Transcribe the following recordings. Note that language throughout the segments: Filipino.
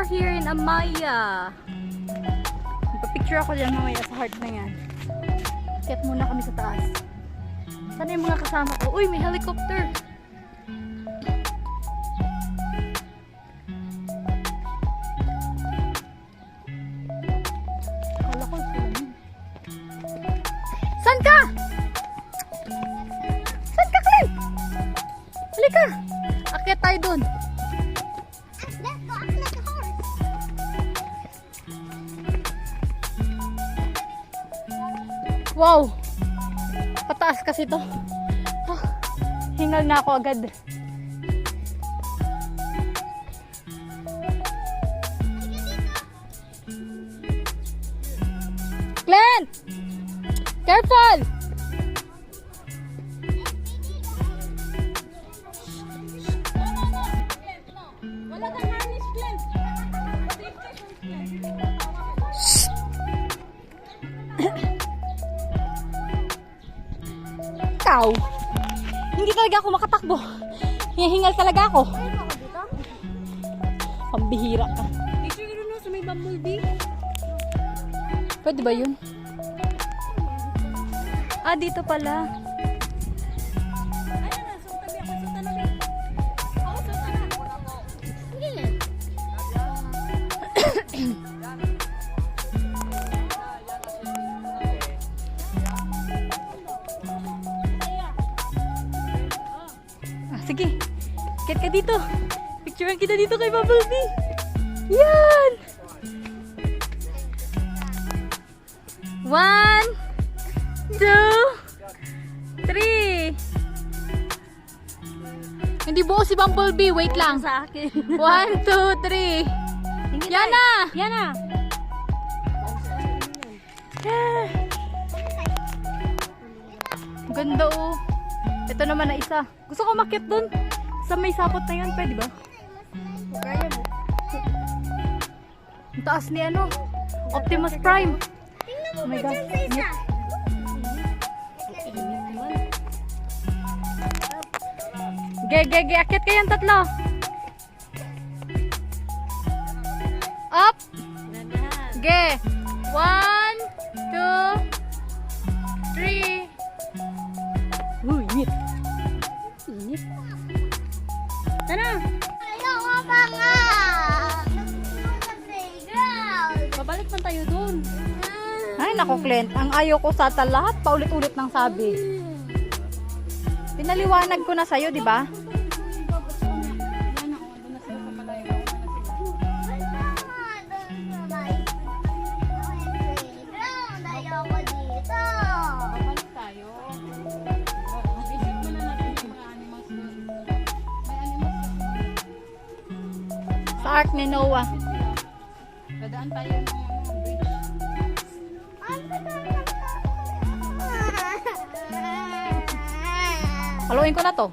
are here in Amaya. Magpa-picture ako dyan mamaya sa heart na yan. Akit muna kami sa taas. Sana yung mga kasama ko. Uy, may helicopter! Akala ko sila yun. Saan ka? Saan ka, Clint? Halika! Akit tayo dun. Wow! Pataas kasi to. Ah, hingal na ako agad. Clint! Careful! Wala kang harness, Clint. Ikaw! Hindi talaga ako makatakbo. Hihingal talaga ako. Pambihira ka. Picture ka na sa may bumblebee. Pwede ba yun? Ah, dito pala. Ayan na, sultan ako. Sultan na. Ako, sultan na. Sige. Ah, sige. Kit ka dito. Picturean kita dito kay Bumblebee. Yan! 1, 2, 3. Hindi buo si Bumblebee. Wait lang. Sa akin. 1, 2, 3. Yan na! Yan na. Ganda oh. Ito naman na isa. Gusto ko makit dun. Sa may sapot na yun. Pwede ba? Kaya mo. Ang taas ni ano? Optimus Prime. Tingnan Oh my God. Ge, akit kayong tatlo. Up. Ge. 1, 2, 3. Uy, init. Init. Tara. Ayoko pa nga! Sa playground! Babalik man tayo dun. Ay, naku, Clint. Ang ayaw ko sa lahat, paulit-ulit ng sabi. Pinaliwanag ko na sa'yo, di ba? Playground! Ayoko dito! Babalik tayo. Mag-isip mo na natin yung mga animals dun. May animals dun. Sa ark ni Noah. Dadaan tayo ng bridge. Haluin ko na to.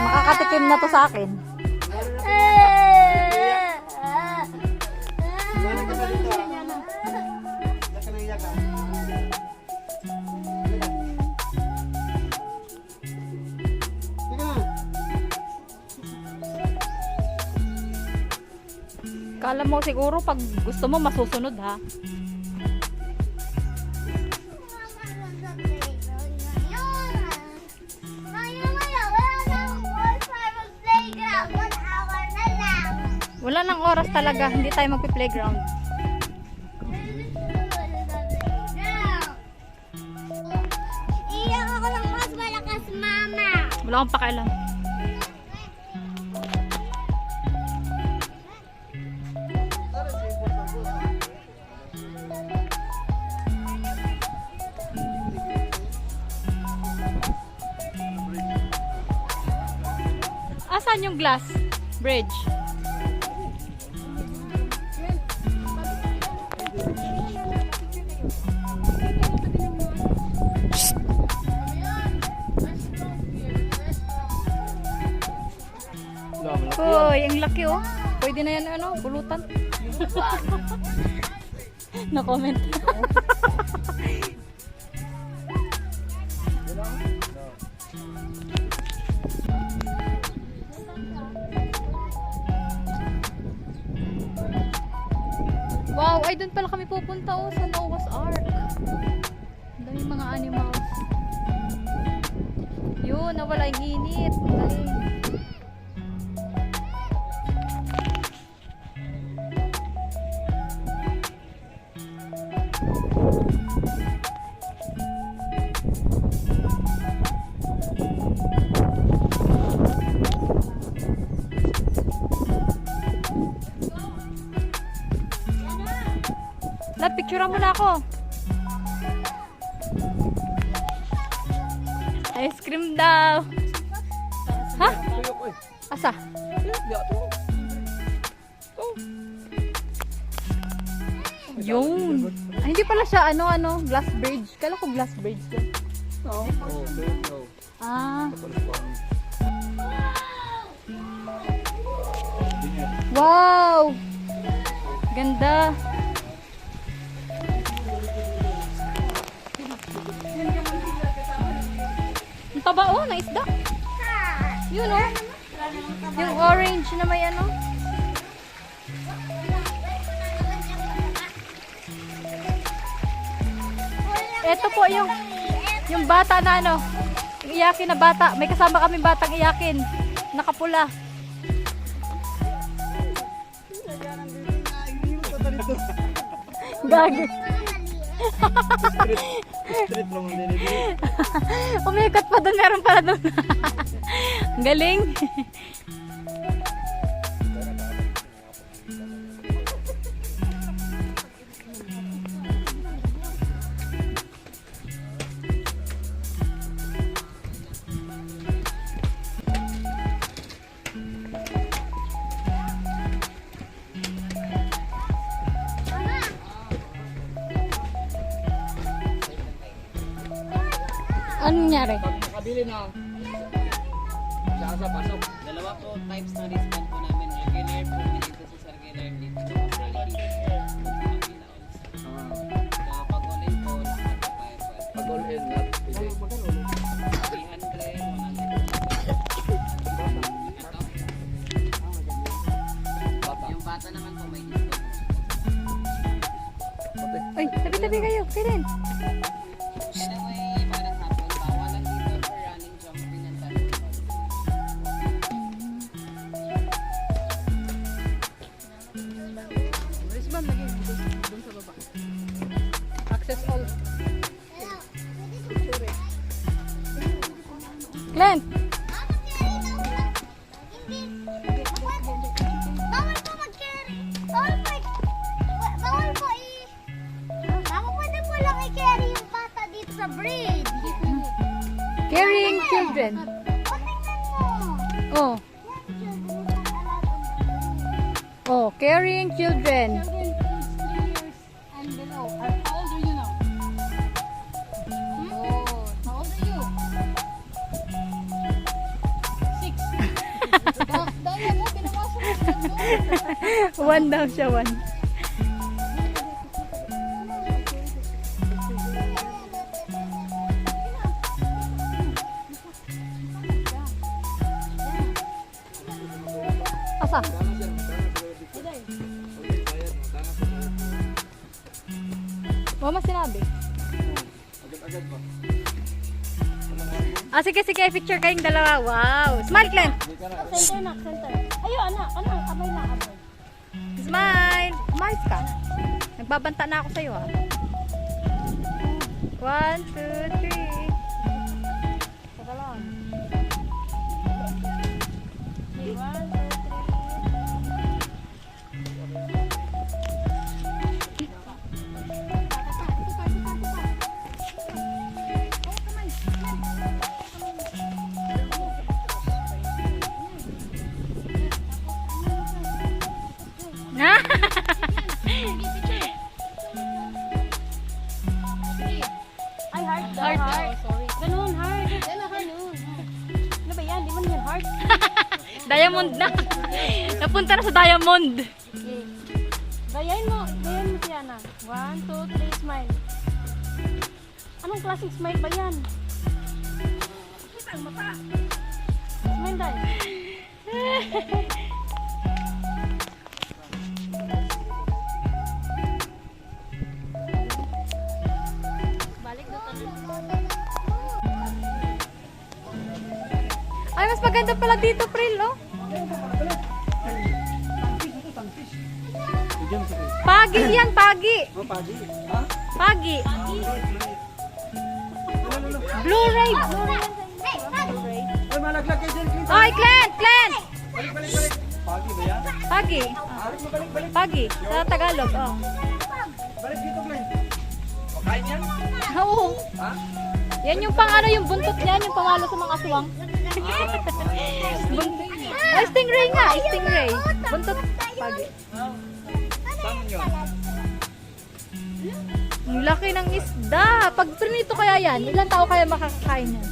Makakatikim na to sa akin. Kala mo siguro pag gusto mo masusunod ha. Wala nang oras talaga, hindi tayo magpi-playground. Iyak ako ng mas malakas, mama. Wala akong pakialam. Asan yung glass bridge? Uy, ang laki oh. Pwede na yan ano, pulutan. Na-comment. Ay, doon pala kami pupunta oh, sa Noah's Ark. Ang daming mga animals. Yun, nawala yung init. Ang galing. Lat, picturean mo na ako. Ice cream daw. Ha? Asa? Yun. Ay, hindi pala siya ano, glass bridge. Kala ko glass bridge din. Ah. Wow! Ganda. Ang taba oh, ng isda. Yun oh. Yung orange na may ano. Ito po yung bata na ano. Yung iyakin na bata. May kasama kaming batang iyakin. Nakapula. Gagi. Street naman din ito. Umikot pa doon. Meron pala doon. Ang galing. Anong nangyari? Pag makabili na, siya sa pasok. Dalawa po types ng wristband po namin. Regular po, dito sa circular dito po quality. Kaya pag all-in po, lahat po tayo po. Pag all in, not pili. 300, 100. Bata. Yung bata naman po may discount. Ay, tabi-tabi kayo. Kailan? Anyway, parang hapon, bawalan dito for running, jumping, and dancing. Wristband lagi doon sa baba. Access all. Glenn! Bawal po mag-carry. Bawal po Mama, pwede po lang i-carry yung bata dito sa bridge. Carrying children. O, tingnan mo. Oh. Oh, carrying children. Children aged 3 years and below. How old are you now? Oh, how old are you? 6. Dahil mo, pinapasok mo. One daw siya, one. Asa? Mama sinabi. Agad-agad ba? Ah, sige, picture kayong dalawa. Wow. Smile, Glenn. Hindi ka na. Center na, center. Ayo, anak. Amay na, amay. Smile. Umayos ka. Nagbabanta na ako sa'yo, ha. 1, 2, 3. Saka lang. 1, 2, Ay, heart daw, Heart. heart. Sorry. Ganun, heart. Ganun. Ano ba yan? Di man yan heart? Diamond na. Napunta na sa diamond. Okay. Gayahin mo si Ana. 1, 2, 3, smile. Anong klaseng smile ba yan? Smile dahil. ganda pala dito, Pril, oh. Pagi yan, pagi. Oh, pagi. Ha? Pagi. Blue ray. Ay, malaglag kayo dyan, Clint. Oy, Clint, Clint. Balik, balik, balik. Pagi ba yan? Pagi. Balik mo, balik, balik. Pagi. Sa Tagalog, oh. Balik dito, Clint. Pakain yan? Oo. Ha? Yan yung pang ano, yung buntot niyan, yung pamalo sa mga aswang. Ay, stingray nga, stingray. Buntot. Pagi. Saan yun? Ang laki ng isda. Pag prinito kaya yan, ilang tao kaya makakakain yan?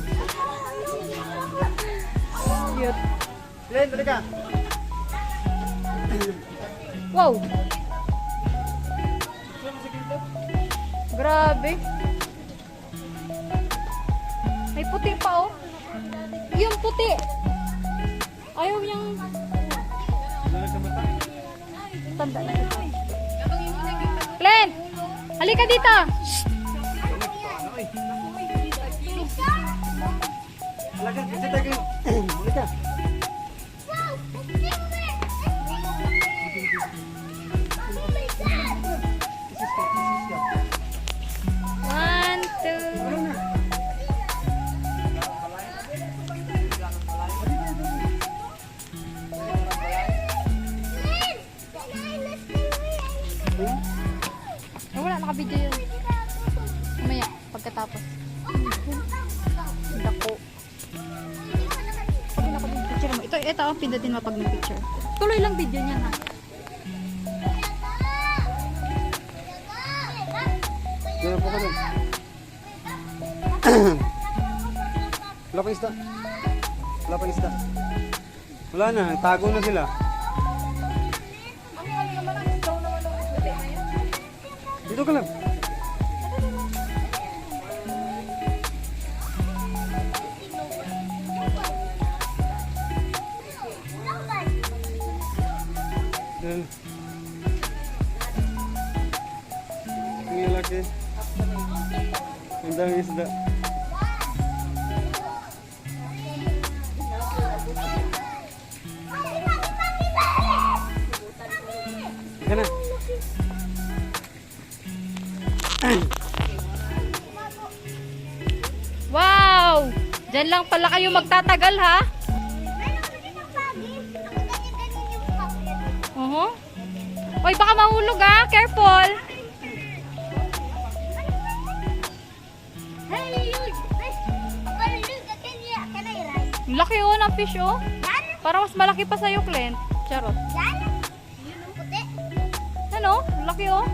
Cute. Clint, balik ka. Wow. Grabe. May puti pa, oh. Yung puti. Ayaw niyang tanda na ito. Clint! Halika dito! Malaglag, kasi tayo. Balik ka. One, two. Oh, wala, naka-video yun. Mamaya, pagkatapos. Dako. Pag picture mo. Ito ang pindutin mo pag picture. Tuloy lang video niyan, ha. Ganyan po ka dun. Wala pang isda. Wala pang isda. Wala na, tago na sila. Dito ka lang. Yan. Ang laki. Ang daming isda. Yan na. Wow! Diyan lang pala kayo magtatagal, ha? Oy, baka mahulog, ha? Careful! Ang laki, oh, ng fish, oh. Para mas malaki pa sa'yo, Clint. Charot. Ano? Ang laki, oh.